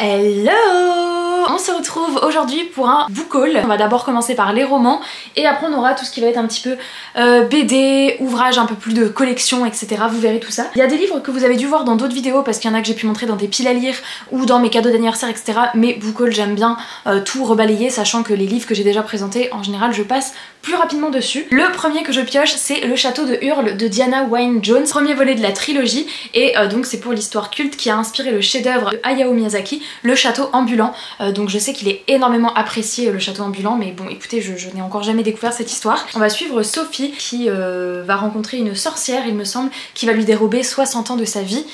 Hello! On se retrouve aujourd'hui pour un book haul. On va d'abord commencer par les romans et après on aura tout ce qui va être un petit peu BD, ouvrages, un peu plus de collection, etc. Vous verrez tout ça. Il y a des livres que vous avez dû voir dans d'autres vidéos parce qu'il y en a que j'ai pu montrer dans des piles à lire ou dans mes cadeaux d'anniversaire, etc. Mais book haul, j'aime bien tout rebalayer, sachant que les livres que j'ai déjà présentés, en général, je passe plus rapidement dessus. Le premier que je pioche, c'est Le Château de Hurle de Diana Wynne Jones, premier volet de la trilogie, et donc c'est pour l'histoire culte qui a inspiré le chef-d'œuvre de Hayao Miyazaki, Le Château Ambulant. Donc je sais qu'il est énormément apprécié, Le Château Ambulant, mais bon écoutez, je n'ai encore jamais découvert cette histoire. On va suivre Sophie qui va rencontrer une sorcière, il me semble, qui va lui dérober 60 ans de sa vie.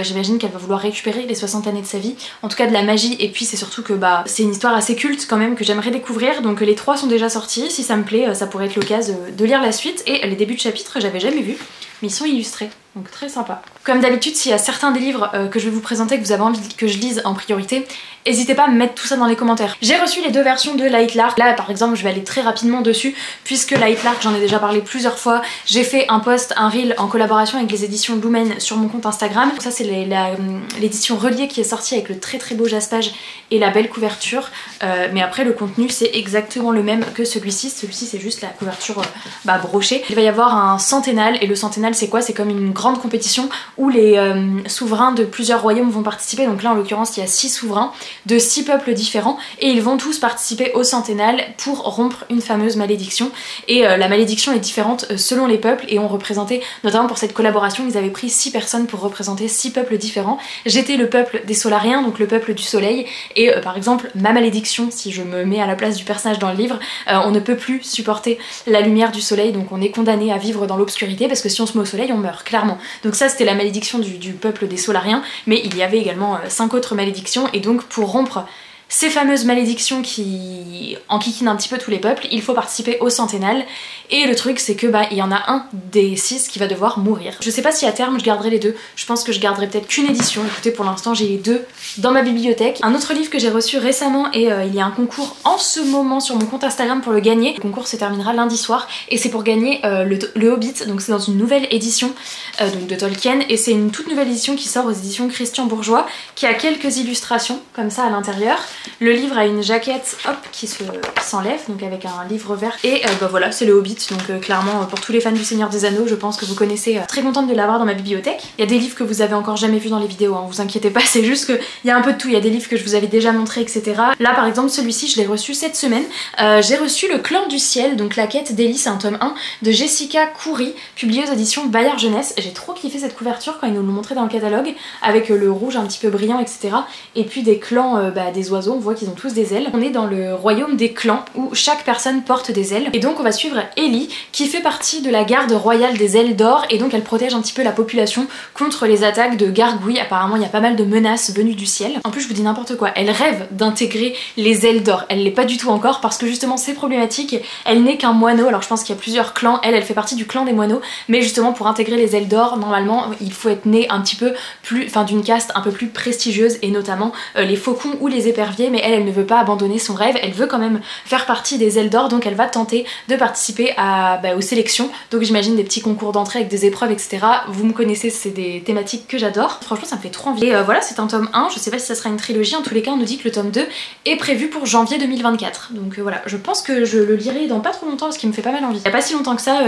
J'imagine qu'elle va vouloir récupérer les 60 années de sa vie, en tout cas de la magie, et puis c'est surtout que c'est une histoire assez culte quand même que j'aimerais découvrir. Donc les 3 sont déjà sortis, si ça me plaît ça pourrait être l'occasion de lire la suite. Et les débuts de chapitre j'avais jamais vu, mais ils sont illustrés, donc très sympa. Comme d'habitude, s'il y a certains des livres que je vais vous présenter que vous avez envie que je lise en priorité, n'hésitez pas à me mettre tout ça dans les commentaires. J'ai reçu les 2 versions de Light Lark. Là par exemple je vais aller très rapidement dessus puisque Light Lark, j'en ai déjà parlé plusieurs fois. J'ai fait un post, un reel en collaboration avec les éditions Lumen sur mon compte Instagram. Ça c'est l'édition reliée qui est sortie avec le très beau jaspage et la belle couverture. Mais après le contenu c'est exactement le même que celui-ci. Celui-ci c'est juste la couverture brochée. Il va y avoir un centennal, et le centennal c'est quoi? C'est comme une grande compétition où les souverains de plusieurs royaumes vont participer. Donc là en l'occurrence il y a 6 souverains de 6 peuples différents et ils vont tous participer au centennal pour rompre une fameuse malédiction. Et la malédiction est différente selon les peuples, et on représentait, notamment pour cette collaboration, ils avaient pris 6 personnes pour représenter 6 peuples différents. J'étais le peuple des Solariens, donc le peuple du soleil, et par exemple ma malédiction, si je me mets à la place du personnage dans le livre, on ne peut plus supporter la lumière du soleil, donc on est condamné à vivre dans l'obscurité parce que si on se met au soleil on meurt clairement. Donc ça c'était la malédiction du peuple des Solariens, mais il y avait également 5 autres malédictions, et donc pour rompre ces fameuses malédictions qui enquiquinent un petit peu tous les peuples, il faut participer au centennal. Et le truc c'est que il y en a un des 6 qui va devoir mourir. Je sais pas si à terme je garderai les 2, je pense que je garderai peut-être qu'une édition. Écoutez, pour l'instant j'ai les 2 dans ma bibliothèque. Un autre livre que j'ai reçu récemment, et il y a un concours en ce moment sur mon compte Instagram pour le gagner. Le concours se terminera lundi soir et c'est pour gagner le Hobbit, donc c'est dans une nouvelle édition donc de Tolkien, et c'est une toute nouvelle édition qui sort aux éditions Christian Bourgeois, qui a quelques illustrations comme ça à l'intérieur. Le livre a une jaquette qui s'enlève, donc avec un livre vert, et voilà, c'est le Hobbit, donc clairement pour tous les fans du Seigneur des Anneaux, je pense que vous connaissez. Très contente de l'avoir dans ma bibliothèque. Il y a des livres que vous avez encore jamais vus dans les vidéos, hein, vous inquiétez pas, c'est juste qu'il y a un peu de tout. Il y a des livres que je vous avais déjà montré, etc. Là par exemple celui-ci je l'ai reçu cette semaine. J'ai reçu Le Clan du Ciel, donc la quête d'Ellie, c'est un tome 1 de Jessica Khoury, publié aux éditions Bayard Jeunesse. J'ai trop kiffé cette couverture quand ils nous l'ont montré dans le catalogue, avec le rouge un petit peu brillant, etc. Et puis des clans des oiseaux, on voit qu'ils ont tous des ailes. On est dans le royaume des clans où chaque personne porte des ailes, et donc on va suivre Ellie qui fait partie de la garde royale des ailes d'or, et donc elle protège un petit peu la population contre les attaques de gargouilles. Apparemment il y a pas mal de menaces venues du ciel. En plus je vous dis n'importe quoi, elle rêve d'intégrer les ailes d'or, elle l'est pas du tout encore parce que justement c'est problématique, elle n'est qu'un moineau. Alors je pense qu'il y a plusieurs clans, elle fait partie du clan des moineaux, mais justement pour intégrer les ailes d'or normalement il faut être né un petit peu plus, d'une caste un peu plus prestigieuse, et notamment les faucons ou les éperviers, mais elle ne veut pas abandonner son rêve, elle veut quand même faire partie des ailes d'or, donc elle va tenter de participer aux sélections. Donc j'imagine des petits concours d'entrée avec des épreuves, etc. Vous me connaissez, c'est des thématiques que j'adore. Franchement ça me fait trop envie. Et voilà, c'est un tome 1, je sais pas si ça sera une trilogie, en tous les cas on nous dit que le tome 2 est prévu pour janvier 2024. Donc voilà, je pense que je le lirai dans pas trop longtemps parce qu'il me fait pas mal envie. Il y a pas si longtemps que ça,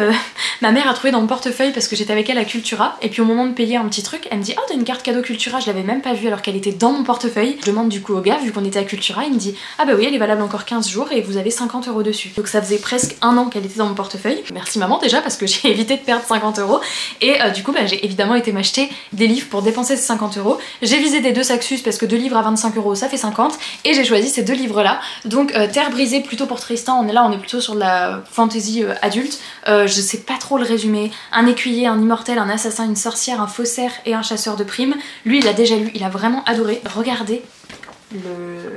ma mère a trouvé dans mon portefeuille, parce que j'étais avec elle à Cultura, et puis au moment de payer un petit truc, elle me dit oh t'as une carte cadeau Cultura, je l'avais même pas vue alors qu'elle était dans mon portefeuille. Je demande du coup au gars, vu qu'on était à Cultura, il me dit ah bah oui elle est valable encore 15 jours et vous avez 50 € dessus. Donc ça faisait presque un an qu'elle était dans mon portefeuille. Merci maman déjà parce que j'ai évité de perdre 50 €. Et du coup j'ai évidemment été m'acheter des livres pour dépenser ces 50 €. J'ai visé des 2 Saxus parce que 2 livres à 25 € ça fait 50, et j'ai choisi ces 2 livres là. Donc Terre brisée plutôt pour Tristan, on est plutôt sur de la fantasy adulte. Je sais pas trop le résumé. Un écuyer, un immortel, un assassin, une sorcière, un faussaire et un chasseur de primes. Lui il a déjà lu, il a vraiment adoré. Regardez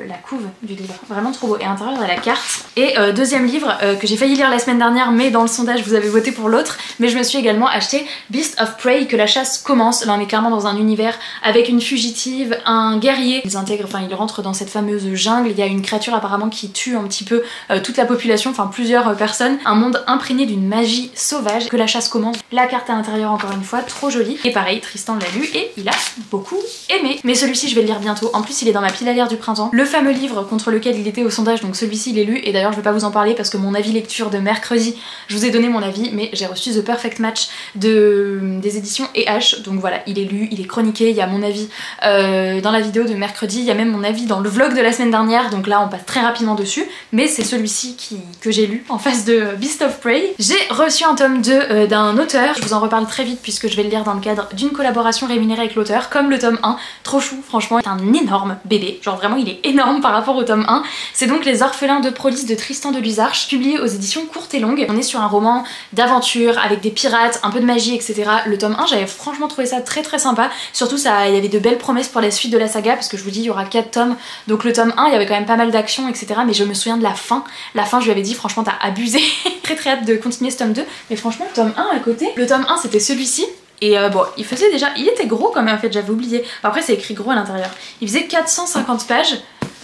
la couve du livre, vraiment trop beau, et à l'intérieur il y a la carte. Et deuxième livre que j'ai failli lire la semaine dernière, mais dans le sondage vous avez voté pour l'autre, mais je me suis également acheté Beast of Prey, que la chasse commence. Là on est clairement dans un univers avec une fugitive, un guerrier, il rentre dans cette fameuse jungle, il y a une créature apparemment qui tue un petit peu toute la population, enfin plusieurs personnes. Un monde imprégné d'une magie sauvage que la chasse commence. La carte à l'intérieur encore une fois, trop jolie. Et pareil, Tristan l'a lu et il a beaucoup aimé. Mais celui-ci je vais le lire bientôt, en plus il est dans ma pile à lire du printemps. Le fameux livre contre lequel il était au sondage, donc celui-ci il est lu et d'ailleurs je vais pas vous en parler parce que mon avis lecture de mercredi, je vous ai donné mon avis, mais j'ai reçu The Perfect Match des éditions EH, donc voilà, il est lu, il est chroniqué, il y a mon avis dans la vidéo de mercredi, il y a même mon avis dans le vlog de la semaine dernière, donc là on passe très rapidement dessus, mais c'est celui-ci que j'ai lu en face de Beast of Prey. J'ai reçu un tome 2 d'un auteur, je vous en reparle très vite puisque je vais le lire dans le cadre d'une collaboration rémunérée avec l'auteur, comme le tome 1, trop chou, franchement, c'est un énorme bébé, genre vraiment il est énorme par rapport au tome 1. C'est donc Les Orphelins de Prolis de Tristan de Luzarches, publié aux éditions Courtes et Longues. On est sur un roman d'aventure avec des pirates, un peu de magie, etc. Le tome 1, j'avais franchement trouvé ça très très sympa, surtout ça, il y avait de belles promesses pour la suite de la saga, parce que je vous dis il y aura 4 tomes, donc le tome 1 il y avait quand même pas mal d'action, etc. Mais je me souviens de la fin, je lui avais dit franchement t'as abusé. Très très hâte de continuer ce tome 2, mais franchement le tome 1 à côté, le tome 1 c'était celui-ci. Et bon, il faisait déjà, il était gros quand même en fait, j'avais oublié. Après c'est écrit gros à l'intérieur. Il faisait 450 pages,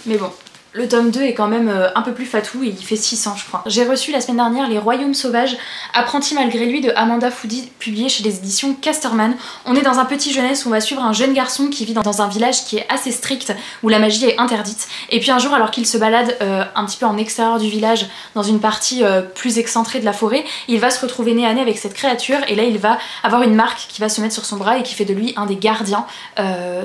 mais bon. Le tome 2 est quand même un peu plus fatou et il fait 600 je crois. J'ai reçu la semaine dernière Les Royaumes Sauvages, Apprenti malgré lui de Amanda Foody, publié chez les éditions Casterman. On est dans un petit jeunesse où on va suivre un jeune garçon qui vit dans un village qui est assez strict, où la magie est interdite. Et puis un jour, alors qu'il se balade un petit peu en extérieur du village, dans une partie plus excentrée de la forêt, il va se retrouver nez à nez avec cette créature et là il va avoir une marque qui va se mettre sur son bras et qui fait de lui un des gardiens.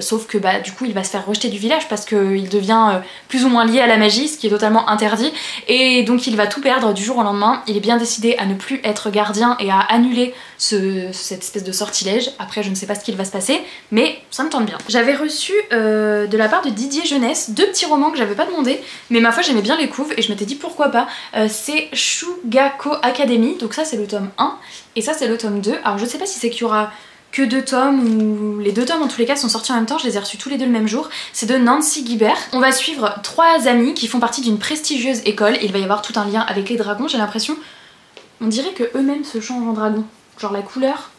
Sauf que bah, du coup il va se faire rejeter du village parce qu'il devient plus ou moins lié à la magie, ce qui est totalement interdit, et donc il va tout perdre du jour au lendemain. Il est bien décidé à ne plus être gardien et à annuler cette espèce de sortilège. Après je ne sais pas ce qu'il va se passer, mais ça me tente bien. J'avais reçu de la part de Didier Jeunesse 2 petits romans que j'avais pas demandé, mais ma foi j'aimais bien les couves et je m'étais dit pourquoi pas. C'est Shugako Academy, donc ça c'est le tome 1 et ça c'est le tome 2. Alors je sais pas si c'est qu'il y aura que 2 tomes ou les 2 tomes en tous les cas sont sortis en même temps, je les ai reçus tous les 2 le même jour. C'est de Nancy Guibert. On va suivre 3 amis qui font partie d'une prestigieuse école. Il va y avoir tout un lien avec les dragons, j'ai l'impression. On dirait que eux-mêmes se changent en dragon. Genre la couleur,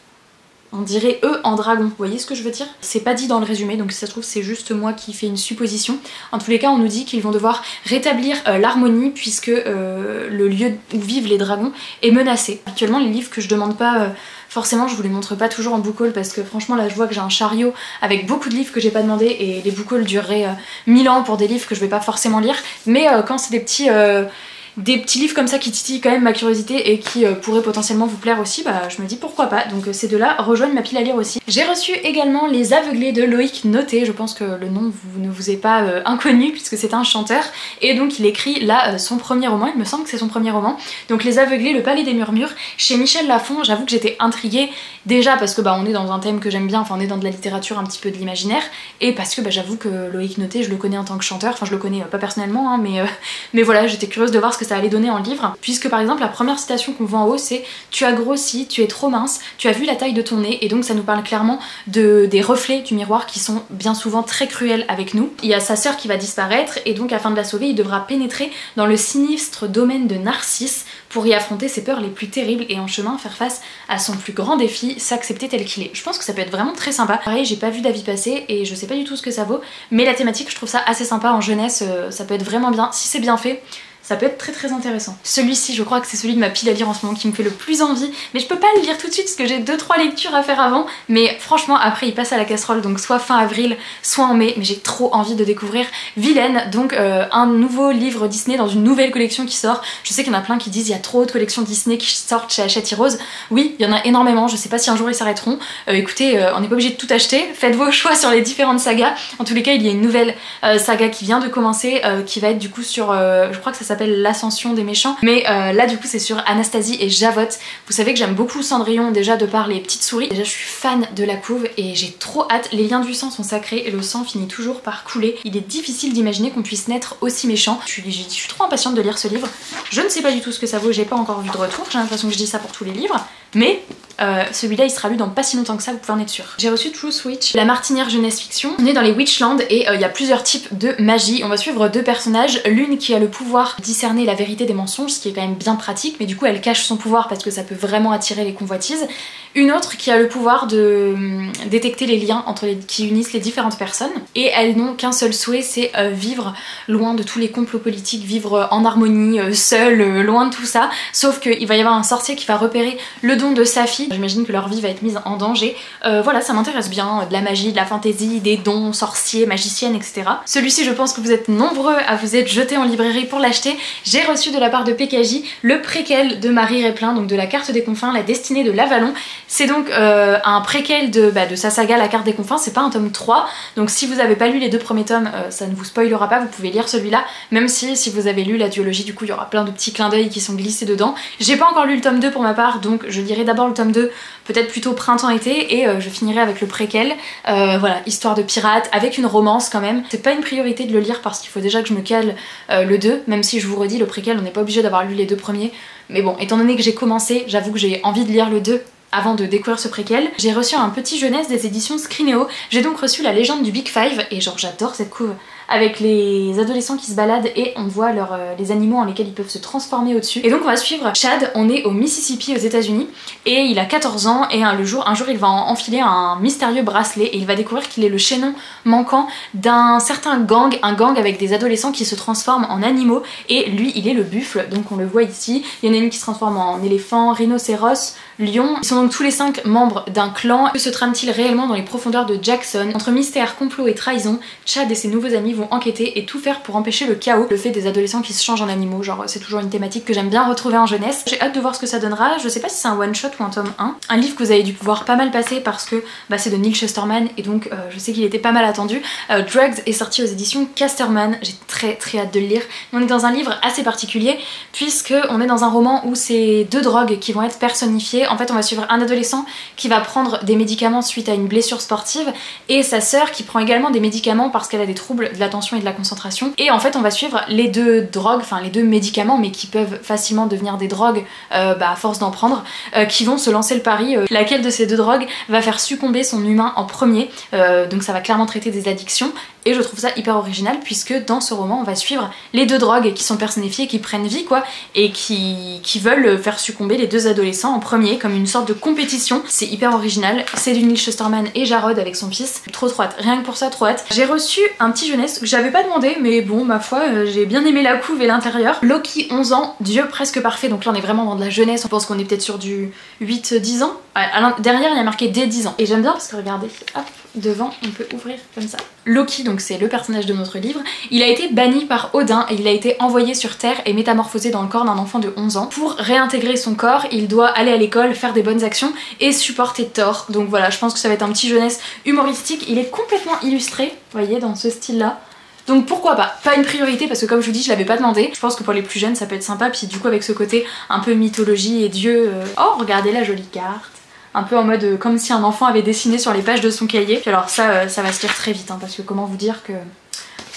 on dirait eux en dragon. Vous voyez ce que je veux dire? C'est pas dit dans le résumé, donc si ça se trouve c'est juste moi qui fais une supposition. En tous les cas on nous dit qu'ils vont devoir rétablir l'harmonie puisque le lieu où vivent les dragons est menacé. Actuellement les livres que je demande pas... Forcément je vous les montre pas toujours en book haul parce que franchement là je vois que j'ai un chariot avec beaucoup de livres que j'ai pas demandé et les book hauls dureraient 1000 ans pour des livres que je vais pas forcément lire, mais quand c'est des petits livres comme ça qui titillent quand même ma curiosité et qui pourraient potentiellement vous plaire aussi, bah je me dis pourquoi pas, donc ces deux-là rejoignent ma pile à lire aussi. J'ai reçu également Les Aveuglés de Loïc Noté, je pense que le nom ne vous est pas inconnu puisque c'est un chanteur, et donc il écrit là son premier roman, il me semble que c'est son premier roman, donc Les Aveuglés, le Palais des Murmures, chez Michel Lafon. J'avoue que j'étais intriguée, déjà parce que bah on est dans un thème que j'aime bien, enfin on est dans de la littérature un petit peu de l'imaginaire, et parce que bah j'avoue que Loïc Noté je le connais en tant que chanteur, enfin je le connais pas personnellement hein, mais voilà, j'étais curieuse de voir ce que ça allait donner en livre, puisque par exemple la première citation qu'on voit en haut c'est « Tu as grossi, tu es trop mince, tu as vu la taille de ton nez » et donc ça nous parle clairement des reflets du miroir qui sont bien souvent très cruels avec nous. Il y a sa sœur qui va disparaître et donc afin de la sauver il devra pénétrer dans le sinistre domaine de Narcisse pour y affronter ses peurs les plus terribles et en chemin faire face à son plus grand défi, s'accepter tel qu'il est. Je pense que ça peut être vraiment très sympa. Pareil, j'ai pas vu d'avis passer et je sais pas du tout ce que ça vaut, mais la thématique je trouve ça assez sympa en jeunesse, ça peut être vraiment bien, si c'est bien fait. Ça peut être très très intéressant. Celui-ci je crois que c'est celui de ma pile à lire en ce moment qui me fait le plus envie, mais je peux pas le lire tout de suite parce que j'ai 2-3 lectures à faire avant, mais franchement après il passe à la casserole, donc soit fin avril soit en mai, mais j'ai trop envie de découvrir Vilaine, donc un nouveau livre Disney dans une nouvelle collection qui sort. Je sais qu'il y en a plein qui disent il y a trop de collections Disney qui sortent chez Hachette Heroes. Oui, il y en a énormément, je sais pas si un jour ils s'arrêteront. Écoutez, on n'est pas obligé de tout acheter, faites vos choix sur les différentes sagas. En tous les cas il y a une nouvelle saga qui vient de commencer, qui va être du coup sur, je crois que ça s'appelle L'Ascension des méchants, mais là du coup c'est sur Anastasie et Javotte. Vous savez que j'aime beaucoup Cendrillon déjà de par les petites souris, déjà je suis fan de la couve et j'ai trop hâte. Les liens du sang sont sacrés et le sang finit toujours par couler. Il est difficile d'imaginer qu'on puisse naître aussi méchant. Je suis trop impatiente de lire ce livre. Je ne sais pas du tout ce que ça vaut, j'ai pas encore vu de retour, j'ai l'impression que je dis ça pour tous les livres, mais celui-là il sera lu dans pas si longtemps que ça, vous pouvez en être sûr. J'ai reçu Truth Witch, La Martinière jeunesse fiction. On est dans les Witchland et il y a plusieurs types de magie. On va suivre 2 personnages, l'une qui a le pouvoir de discerner la vérité des mensonges, ce qui est quand même bien pratique, mais du coup elle cache son pouvoir parce que ça peut vraiment attirer les convoitises. une autre qui a le pouvoir de détecter les liens qui unissent les différentes personnes, et elles n'ont qu'un seul souhait, c'est vivre loin de tous les complots politiques, vivre en harmonie, seule, loin de tout ça, sauf qu'il va y avoir un sorcier qui va repérer le don de sa fille. J'imagine que leur vie va être mise en danger. Voilà, ça m'intéresse bien, de la magie, de la fantaisie, des dons, sorciers, magiciennes, etc. Celui-ci, je pense que vous êtes nombreux à vous être jetés en librairie pour l'acheter. J'ai reçu de la part de PKJ le préquel de Marie Réplin, donc de la carte des confins, la destinée de l'Avalon. C'est donc un préquel de sa saga La carte des confins, c'est pas un tome 3, donc si vous avez pas lu les 2 premiers tomes, ça ne vous spoilera pas, vous pouvez lire celui-là, même si vous avez lu la duologie, du coup il y aura plein de petits clins d'œil qui sont glissés dedans. J'ai pas encore lu le tome 2 pour ma part, donc je lirai d'abord le tome 2, peut-être plutôt printemps-été, et je finirai avec le préquel. Voilà, histoire de pirate, avec une romance quand même. C'est pas une priorité de le lire parce qu'il faut déjà que je me cale le 2, même si je vous redis, le préquel on n'est pas obligé d'avoir lu les 2 premiers, mais bon, étant donné que j'ai commencé, j'avoue que j'ai envie de lire le 2 avant de découvrir ce préquel. J'ai reçu un petit jeunesse des éditions Scrineo. J'ai donc reçu La légende du Big Five, et genre j'adore cette couve avec les adolescents qui se baladent et on voit les animaux en lesquels ils peuvent se transformer au-dessus. Et donc on va suivre Chad, on est au Mississippi aux États-Unis et il a 14 ans et un jour il va enfiler un mystérieux bracelet et il va découvrir qu'il est le chaînon manquant d'un certain gang, un gang avec des adolescents qui se transforment en animaux, et lui il est le buffle, donc on le voit ici. Il y en a une qui se transforme en éléphant, rhinocéros, lion. Ils sont donc tous les 5 membres d'un clan. Que se trame-t-il réellement dans les profondeurs de Jackson? Entre mystère, complot et trahison, Chad et ses nouveaux amis vont enquêter et tout faire pour empêcher le chaos. Le fait des adolescents qui se changent en animaux, genre c'est toujours une thématique que j'aime bien retrouver en jeunesse. J'ai hâte de voir ce que ça donnera. Je sais pas si c'est un one shot ou un tome 1. Un livre que vous avez dû voir pas mal passer parce que c'est de Neil Shusterman et donc je sais qu'il était pas mal attendu. Drugs est sorti aux éditions Casterman. J'ai très hâte de le lire. On est dans un livre assez particulier puisque on est dans un roman où c'est 2 drogues qui vont être personnifiées. En fait on va suivre un adolescent qui va prendre des médicaments suite à une blessure sportive et sa sœur qui prend également des médicaments parce qu'elle a des troubles de l'attention et de la concentration. Et en fait on va suivre les 2 drogues, enfin les 2 médicaments mais qui peuvent facilement devenir des drogues à force d'en prendre, qui vont se lancer le pari laquelle de ces 2 drogues va faire succomber son humain en premier. Donc ça va clairement traiter des addictions. Et je trouve ça hyper original puisque dans ce roman on va suivre les 2 drogues qui sont personnifiées, qui prennent vie quoi, et qui veulent faire succomber les 2 adolescents en premier comme une sorte de compétition. C'est hyper original, c'est du Neil Shusterman et Jarod avec son fils. Trop hâte, rien que pour ça trop hâte. J'ai reçu un petit jeunesse que j'avais pas demandé mais bon ma foi j'ai bien aimé la couve et l'intérieur. Loki 11 ans, Dieu presque parfait, donc là on est vraiment dans de la jeunesse, on pense qu'on est peut-être sur du 8-10 ans. Derrière il y a marqué dès 10 ans et j'aime bien parce que regardez, hop, devant on peut ouvrir comme ça. Loki, donc c'est le personnage de notre livre, il a été banni par Odin et il a été envoyé sur Terre et métamorphosé dans le corps d'un enfant de 11 ans. Pour réintégrer son corps, il doit aller à l'école, faire des bonnes actions et supporter Thor. Donc voilà, je pense que ça va être un petit jeunesse humoristique. Il est complètement illustré, vous voyez, dans ce style-là. Donc pourquoi pas, pas une priorité parce que comme je vous dis je l'avais pas demandé. Je pense que pour les plus jeunes ça peut être sympa, puis du coup avec ce côté un peu mythologie et dieu. Oh regardez la jolie carte, un peu en mode comme si un enfant avait dessiné sur les pages de son cahier. Puis alors ça va se lire très vite parce que comment vous dire que...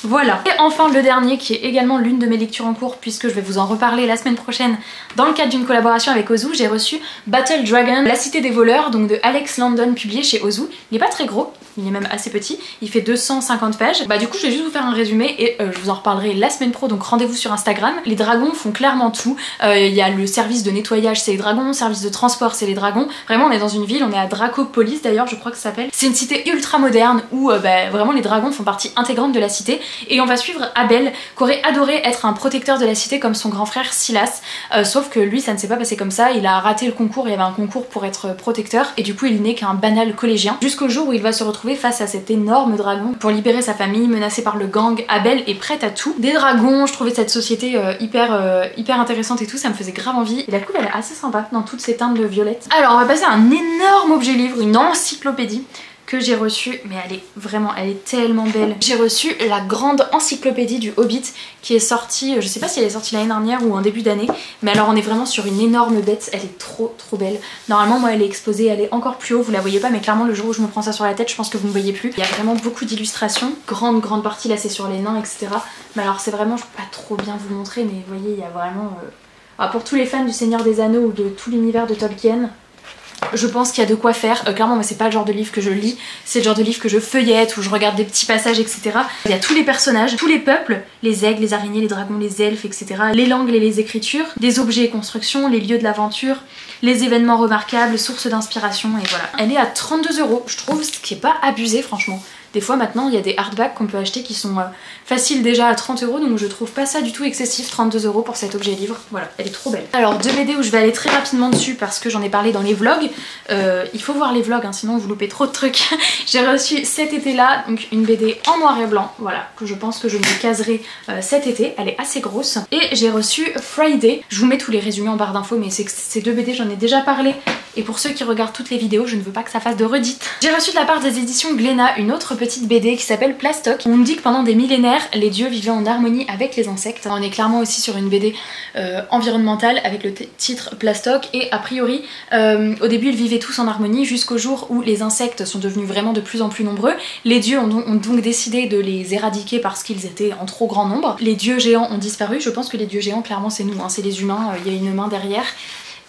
Voilà. Et enfin le dernier qui est également l'une de mes lectures en cours puisque je vais vous en reparler la semaine prochaine dans le cadre d'une collaboration avec Ozu. J'ai reçu Battle Dragon, La Cité des voleurs, donc de Alex Landon, publié chez Ozu. Il est pas très gros, il est même assez petit, il fait 250 pages. Du coup je vais juste vous faire un résumé et je vous en reparlerai la semaine pro, donc rendez-vous sur Instagram. Les dragons font clairement tout, il y a le service de nettoyage c'est les dragons, service de transport c'est les dragons. Vraiment on est dans une ville, on est à Dracopolis d'ailleurs je crois que ça s'appelle. C'est une cité ultra moderne où vraiment les dragons font partie intégrante de la cité. Et on va suivre Abel qui aurait adoré être un protecteur de la cité comme son grand frère Silas, sauf que lui ça ne s'est pas passé comme ça, il a raté le concours, il y avait un concours pour être protecteur et du coup il n'est qu'un banal collégien. Jusqu'au jour où il va se retrouver face à cet énorme dragon pour libérer sa famille menacée par le gang. Abel est prête à tout. Des dragons, je trouvais cette société hyper intéressante et tout, ça me faisait grave envie. Et la couve elle est assez sympa dans toutes ces teintes de violette. Alors on va passer à un énorme objet livre, une encyclopédie que j'ai reçue, mais elle est tellement belle. J'ai reçu la grande encyclopédie du Hobbit qui est sortie, je sais pas si elle est sortie l'année dernière ou en début d'année, mais alors on est vraiment sur une énorme bête, elle est trop belle. Normalement moi elle est exposée, elle est encore plus haut, vous la voyez pas, mais clairement le jour où je me prends ça sur la tête je pense que vous me voyez plus. Il y a vraiment beaucoup d'illustrations, grande partie là c'est sur les nains etc. Mais alors c'est vraiment, je peux pas trop bien vous montrer, mais vous voyez il y a vraiment... pour tous les fans du Seigneur des Anneaux ou de tout l'univers de Tolkien, je pense qu'il y a de quoi faire. Clairement moi c'est pas le genre de livre que je lis, c'est le genre de livre que je feuillette, où je regarde des petits passages etc. Il y a tous les personnages, tous les peuples, les aigles, les araignées, les dragons, les elfes etc. Les langues et les écritures, des objets et constructions, les lieux de l'aventure, les événements remarquables, sources d'inspiration et voilà. Elle est à 32 €, je trouve, ce qui est pas abusé franchement. Des fois maintenant il y a des hardbacks qu'on peut acheter qui sont faciles déjà à 30 €, donc je trouve pas ça du tout excessif, 32 € pour cet objet livre. Voilà, elle est trop belle. Alors 2 BD où je vais aller très rapidement dessus parce que j'en ai parlé dans les vlogs. Il faut voir les vlogs hein, sinon vous loupez trop de trucs. J'ai reçu cet été là, donc une BD en noir et blanc, voilà, que je pense que je me caserai cet été, elle est assez grosse. Et j'ai reçu Friday, je vous mets tous les résumés en barre d'infos mais c'est que ces 2 BD j'en ai déjà parlé. Et pour ceux qui regardent toutes les vidéos, je ne veux pas que ça fasse de redites. J'ai reçu de la part des éditions Glénat une autre petite BD qui s'appelle Plastoc. On nous dit que pendant des millénaires, les dieux vivaient en harmonie avec les insectes. On est clairement aussi sur une BD environnementale avec le titre Plastoc. Et a priori, au début, ils vivaient tous en harmonie jusqu'au jour où les insectes sont devenus vraiment de plus en plus nombreux. Les dieux ont donc décidé de les éradiquer parce qu'ils étaient en trop grand nombre. Les dieux géants ont disparu. Je pense que les dieux géants, clairement, c'est nous, hein, c'est les humains. Il y a une main derrière.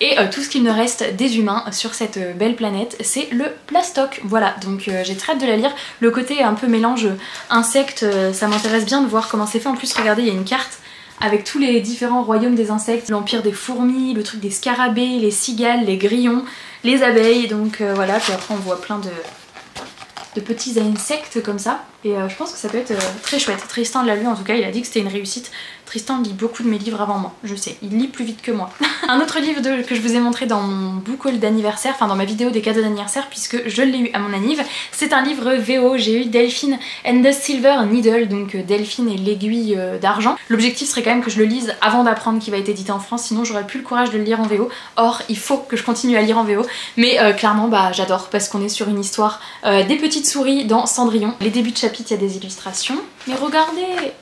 Et tout ce qu'il ne reste des humains sur cette belle planète, c'est le plastoc. Voilà, donc j'ai très hâte de la lire. Le côté un peu mélange insectes, ça m'intéresse bien de voir comment c'est fait. En plus, regardez, il y a une carte avec tous les différents royaumes des insectes. L'empire des fourmis, le truc des scarabées, les cigales, les grillons, les abeilles. Donc voilà, puis après on voit plein de petits insectes comme ça. Et je pense que ça peut être très chouette. Tristan l'a lu en tout cas, il a dit que c'était une réussite. Tristan lit beaucoup de mes livres avant moi, je sais, il lit plus vite que moi. Un autre livre que je vous ai montré dans mon book haul d'anniversaire, enfin dans ma vidéo des cadeaux d'anniversaire puisque je l'ai eu à mon anniv, c'est un livre VO, j'ai eu Delphine and the Silver Needle, donc Delphine et l'aiguille d'argent. L'objectif serait quand même que je le lise avant d'apprendre qu'il va être édité en France, sinon j'aurais plus le courage de le lire en VO. Or il faut que je continue à lire en VO, mais clairement bah j'adore parce qu'on est sur une histoire des petites souris dans Cendrillon. Les débuts de chapitre, il y a des illustrations, mais regardez,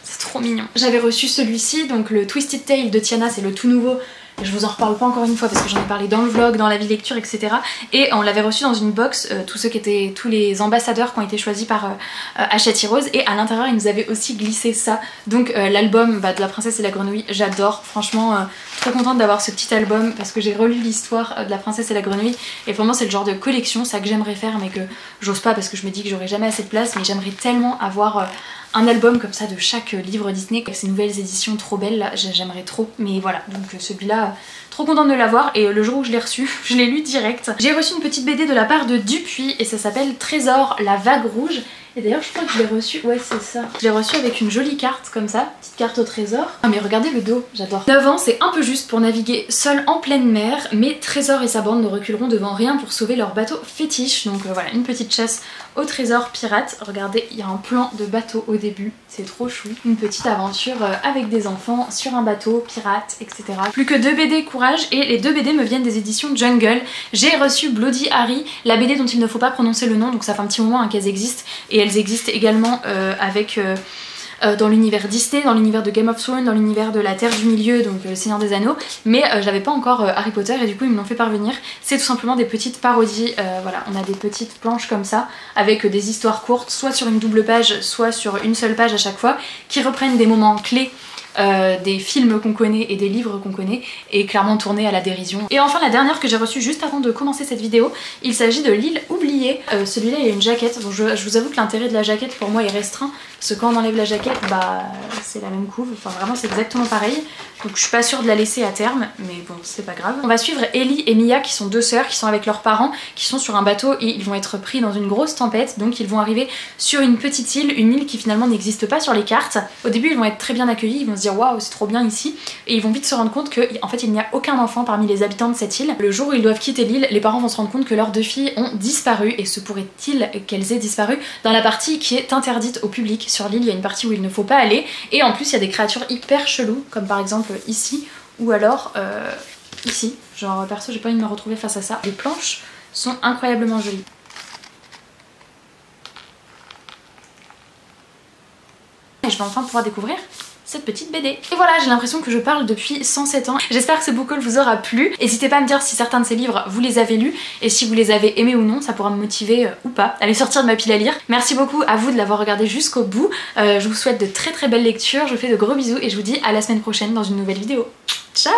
c'est trop mignon. J'avais reçu celui-ci, donc le Twisted Tale de Tiana, c'est le tout nouveau. Je vous en reparle pas encore une fois parce que j'en ai parlé dans le vlog, dans la vie lecture, etc. Et on l'avait reçu dans une box, tous les ambassadeurs qui ont été choisis par Hachette Rose. Et à l'intérieur, ils nous avaient aussi glissé ça. Donc l'album de La Princesse et la Grenouille, j'adore. Franchement, trop contente d'avoir ce petit album parce que j'ai relu l'histoire de La Princesse et la Grenouille. Et vraiment, c'est le genre de collection, ça que j'aimerais faire, mais que j'ose pas parce que je me dis que j'aurai jamais assez de place. Mais j'aimerais tellement avoir un album comme ça de chaque livre Disney avec ces nouvelles éditions trop belles là, j'aimerais trop. Mais voilà, donc celui-là, trop contente de l'avoir et le jour où je l'ai reçu, je l'ai lu direct. J'ai reçu une petite BD de la part de Dupuis et ça s'appelle Trésor, la vague rouge. Et d'ailleurs je crois que je l'ai reçu, ouais c'est ça. Je l'ai reçu avec une jolie carte comme ça, petite carte au trésor. Ah mais regardez le dos, j'adore. 9 ans c'est un peu juste pour naviguer seul en pleine mer, mais Trésor et sa bande ne reculeront devant rien pour sauver leur bateau fétiche. Donc voilà, une petite chasse au trésor pirate. Regardez, il y a un plan de bateau au début, c'est trop chou. Une petite aventure avec des enfants sur un bateau, pirate, etc. Plus que 2 BD courage et les 2 BD me viennent des éditions Jungle. J'ai reçu Bloody Harry, la BD dont il ne faut pas prononcer le nom, donc ça fait un petit moment qu'elles existent. Et elles existent également dans l'univers Disney, dans l'univers de Game of Thrones, dans l'univers de la Terre du Milieu, donc le Seigneur des Anneaux, mais j'avais pas encore Harry Potter et du coup ils me l'ont fait parvenir. C'est tout simplement des petites parodies, voilà, on a des petites planches comme ça, avec des histoires courtes, soit sur une double page, soit sur une seule page à chaque fois, qui reprennent des moments clés des films qu'on connaît et des livres qu'on connaît et clairement tournés à la dérision. Et enfin la dernière que j'ai reçue juste avant de commencer cette vidéo, il s'agit de L'île oubliée. Celui-là il y a une jaquette, bon, je vous avoue que l'intérêt de la jaquette pour moi est restreint parce que quand on enlève la jaquette bah c'est la même couve, enfin vraiment c'est exactement pareil, donc je suis pas sûre de la laisser à terme mais bon c'est pas grave. On va suivre Ellie et Mia qui sont 2 sœurs qui sont avec leurs parents, qui sont sur un bateau et ils vont être pris dans une grosse tempête, donc ils vont arriver sur une petite île, une île qui finalement n'existe pas sur les cartes. Au début ils vont être très bien accueillis, ils vont se dire waouh c'est trop bien ici, et ils vont vite se rendre compte qu'en fait il n'y a aucun enfant parmi les habitants de cette île. Le jour où ils doivent quitter l'île, les parents vont se rendre compte que leurs 2 filles ont disparu, et se pourrait-il qu'elles aient disparu dans la partie qui est interdite au public. Sur l'île il y a une partie où il ne faut pas aller, et en plus il y a des créatures hyper cheloues comme par exemple ici ou alors ici, genre perso j'ai pas envie de me retrouver face à ça. Les planches sont incroyablement jolies. Et je vais enfin pouvoir découvrir cette petite BD. Et voilà, j'ai l'impression que je parle depuis 107 ans. J'espère que ce book haul vous aura plu. N'hésitez pas à me dire si certains de ces livres vous les avez lus et si vous les avez aimés ou non, ça pourra me motiver ou pas à les sortir de ma pile à lire. Merci beaucoup à vous de l'avoir regardé jusqu'au bout. Je vous souhaite de très belles lectures, je vous fais de gros bisous et je vous dis à la semaine prochaine dans une nouvelle vidéo. Ciao!